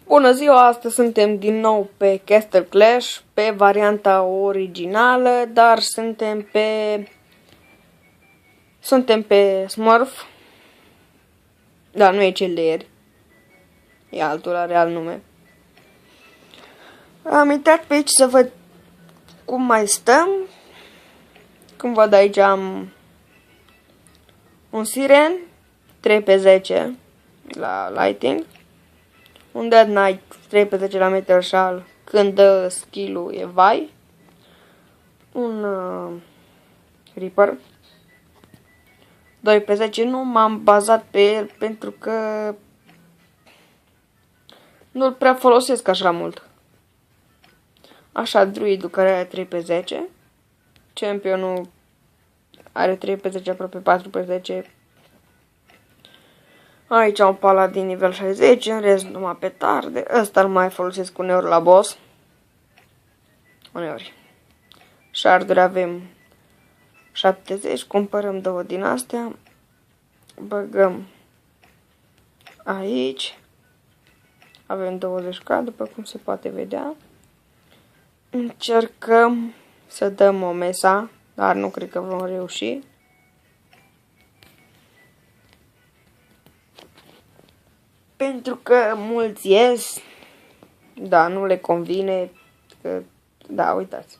Bună ziua, astăzi suntem din nou pe Castle Clash, pe varianta originală, dar suntem pe Smurf. Da, nu e cel de ieri. E altul, are alt nume. Am intrat pe aici să văd cum mai stăm. Cum văd aici am un Siren 3/10 la Lighting. Un Dead Knight 3/10 la Metal Shell când dă skill-ul e vai. Un Reaper 2/10. Nu m-am bazat pe el pentru că nu-l prea folosesc așa mult. Așa, druidul care are 3/10. Championul are 3/10, aproape 4/10. Aici am un paladin nivel 60, în rest numai petarde. Ăsta îl mai folosesc uneori la boss. Uneori. Sharduri avem 70, cumpărăm două din astea. Băgăm aici. Avem 20k, după cum se poate vedea. Încercăm să dăm o mesa, dar nu cred că vom reuși. Pentru că mulți ies, da, nu le convine, că, da, uitați.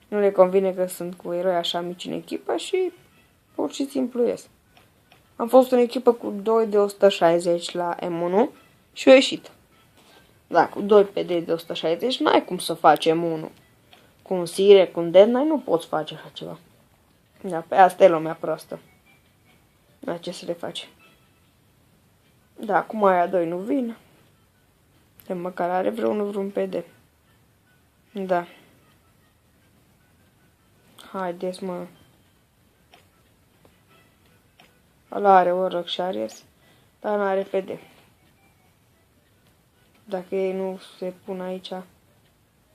Nu le convine că sunt cu eroi așa mici în echipă și pur și simplu ies. Am fost în echipă cu 2 de 160 la M1 și eu ieșit. Da, cu 2 PD de 160 n-ai cum să faci M1. Cu un Sire, cu un Dead Knight nu poți face așa ceva. Da, pe asta e lumea proastă. Da, ce să le faci? Da, acum aia 2 nu vin. De măcar are vreun PD. Da. Haideți, mă. Ăla are Warlock și Ares, dar nu are PD. Dacă ei nu se pun aici,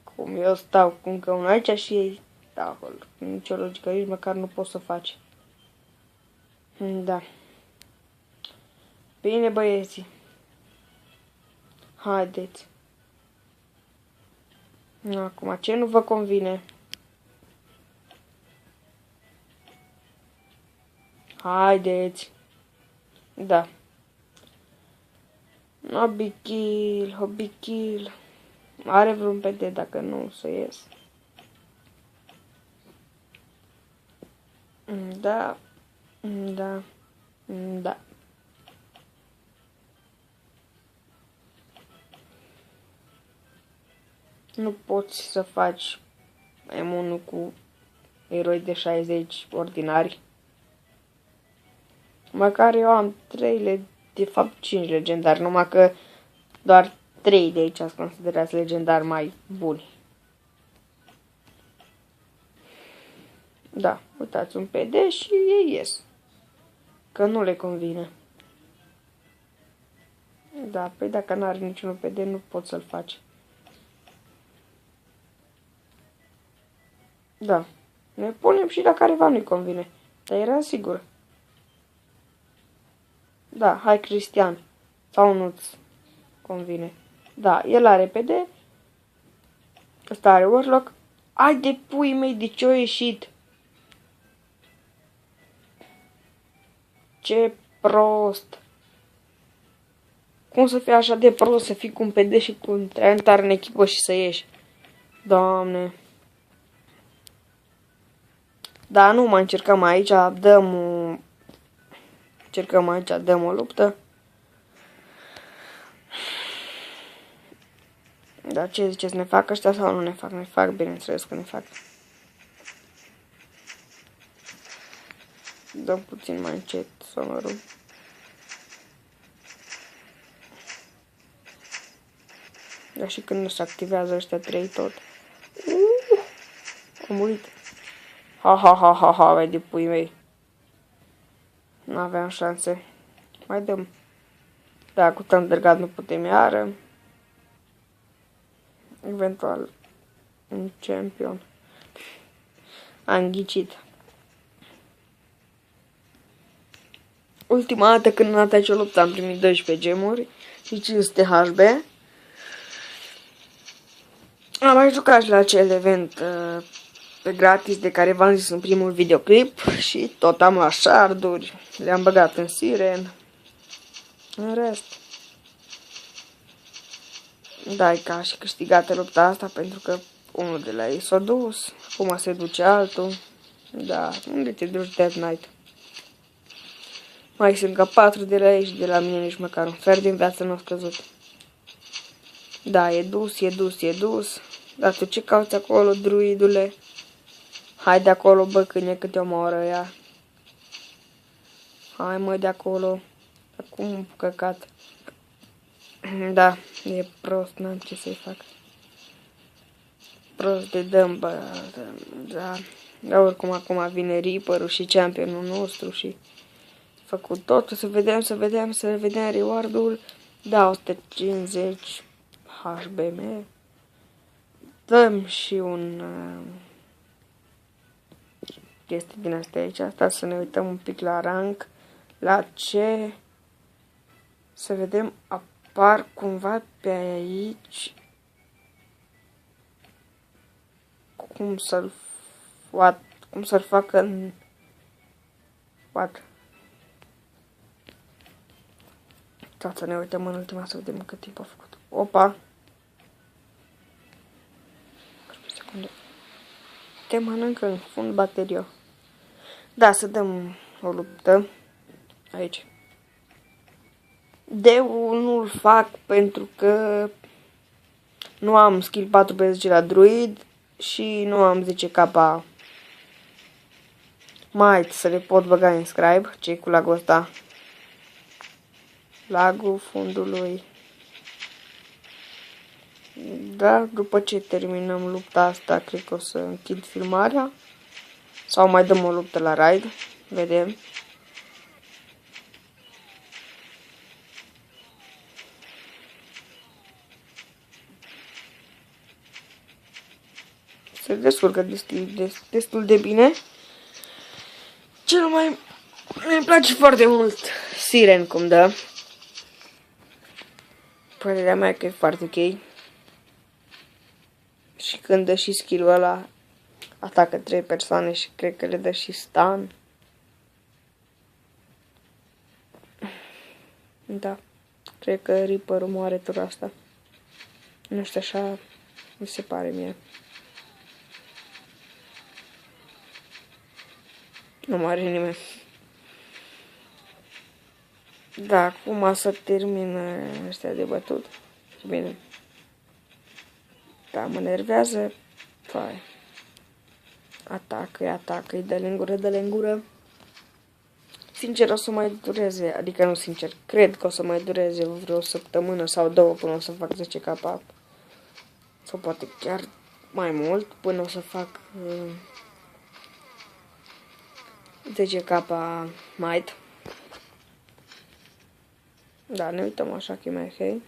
cum eu stau cu încă unul aici și ei stau acolo. Nici o logică, nici măcar nu pot să faci. Da. Bine, băieții. Haideți. Acum, ce nu vă convine? Haideți. Da. Hobby kill. Are vreun PD dacă nu să ies. Da. Da. Da. Nu poți să faci M1 cu eroi de 60 ordinari. Măcar eu am 3, de fapt 5 legendari, numai că doar 3 de aici sunt considerați legendari mai buni. Da, uitați un PD și ei ies. Că nu le convine. Da, păi dacă nu are niciun PD nu poți să-l faci. Da, ne punem și la careva nu-i convine. Dar era sigur. Da, hai Cristian. Sau nu-ți convine. Da, el are PD. Ăsta are Warlock. Ai de pui mei, de ce-o ieșit? Ce prost. Cum să fii așa de prost să fii cu un PD și cu un Traiantar în echipă și să ieși? Doamne. Da, nu mai încercăm aici, dăm o luptă. Dar ce ziceți, ne fac ăștia sau nu ne fac? Ne fac, bineînțeles că ne fac. Dăm puțin mai încet sonorul. Dar și când se activează ăștia 3 tot. Am murit. Ha, vai de pui mei. Nu aveam șanse. Mai dăm. Da, cu Thundergard nu putem iară. Eventual un champion. Am ghicit. Ultima dată când am dat o luptă am primit 12 gemuri și 500 HB. Am mai jucat și la acel event pe gratis de care v-am zis în primul videoclip și tot am luat sharduri, le-am băgat în Siren. În rest, da, e ca și câștigată lupta asta pentru că unul de la ei s-a dus, acum se duce altul. Da, unde te duci, Death Knight? Mai sunt ca 4 de la ei și de la mine nici măcar un fer din viață nu a scăzut. Da, e dus, e dus, e dus. Dar tu ce cauți acolo, druidule? Hai de acolo, bă, câine, că te omoară ea. Hai, mă, de acolo. Acum, căcat. Da, e prost, n-am ce să-i fac. Prost de dăm, bă, da. Dar oricum acum vine Reaper-ul și championul nostru și făcut totul, să vedem reward-ul. Da, 150 HBM. Dăm și un chestie din astea aici, asta să ne uităm un pic la rank, la ce, să vedem, apar cumva pe aici cum să-l facă în what? Să ne uităm în ultima să vedem cât timp a făcut. Opa! Secunde. Te mănâncă în fund bateria. Da, să dăm o luptă aici. Deul nu-l fac pentru că nu am skill 14 la druid și nu am 10k might să le pot băga în scribe. Ce-i cu lagul ăsta? Lagul fundului. Da, după ce terminăm lupta asta, cred că o să închid filmarea. Sau mai dăm o luptă la raid. Vedem. Se descurcă destul de bine. Cel mai... mi place foarte mult Siren cum dă. Părerea mea că e foarte ok. Și când dă și skill-ul ăla, atacă 3 persoane și cred că le dă și stun. Da, cred că Reaper-ul moare tura asta. Nu știu, așa mi se pare mie. Nu moare nimeni. Da, acum să termină ăștia de bătut. Bine. Da, mă nervează. Păi. Atacă-i, dă-le în gură. Sincer, o să mai dureze, adică nu sincer, cred că o să mai dureze vreo săptămână sau două până o să fac 10k. Sau poate chiar mai mult până o să fac 10k might. Da, ne uităm așa că e mai ok.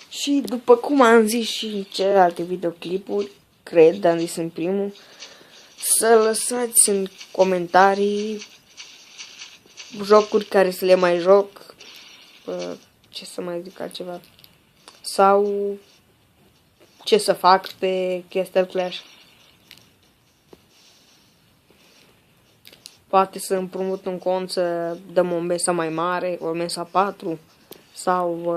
Și după cum am zis și în celelalte videoclipuri, cred, am zis în primul, să lăsați în comentarii jocuri care să le mai joc, ce să mai zic altceva, sau ce să fac pe Castle Clash. Poate să împrumut un cont să dăm o mesa mai mare, o mesa 4, sau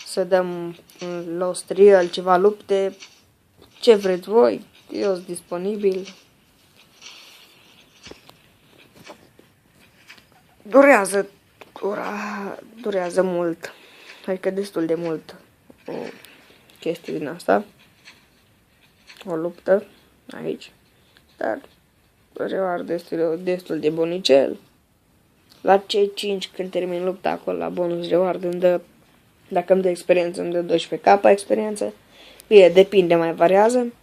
să dăm Lost Real, ceva lupte, ce vreți voi, eu sunt disponibil. Durează mult, adică destul de mult o chestie din asta, o luptă aici, dar reward destul de bunicel. La C5 când termin lupta acolo la bonus reward îmi dă, dacă îmi dă experiență îmi dă 12k experiență, bine, depinde, mai variază,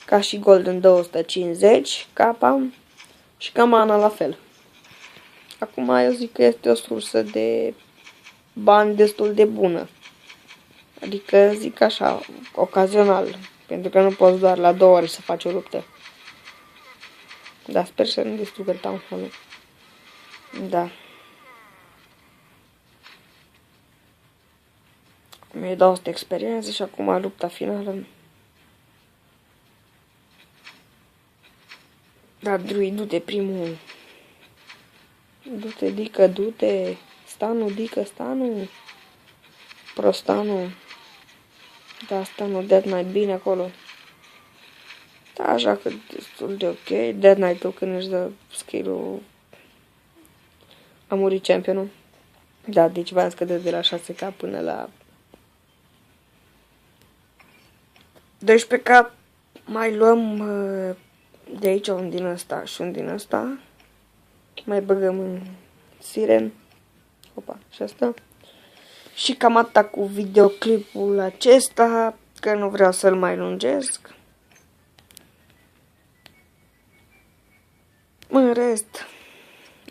ca și Golden 250k și ca mana la fel. Acum eu zic că este o sursă de bani destul de bună. Adică zic așa, ocazional, pentru că nu poți doar la 2 ori să faci o luptă. Dar sper să nu distrugă Town Hall-ul. Da. Mi-a dat experiență și acum lupta finală. Da, Druid, du-te primul. Du-te, Dică, du-te. Stanu, Dică, Stanu. Prostanu. Da, Stanu, Dead Knight, bine acolo. Da, așa că destul de ok. Dead Knight-ul când își dă skill-ul a murit championul. Da, deci va scădea de la 6k până la 12k. Mai luăm de aici un din ăsta și un din ăsta. Mai băgăm în Siren. Opa, și asta. Și cam atât cu videoclipul acesta, că nu vreau să-l mai lungesc. În rest,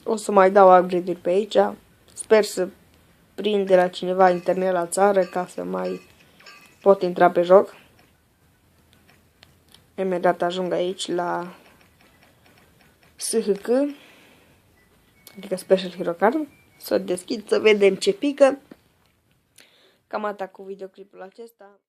o să mai dau upgrade-uri pe aici. Sper să prind de la cineva internet la țară ca să mai pot intra pe joc. Imediat ajung aici la SHK, adică Special Hero Card. Să o deschid să vedem ce pică. Cam atât cu videoclipul acesta.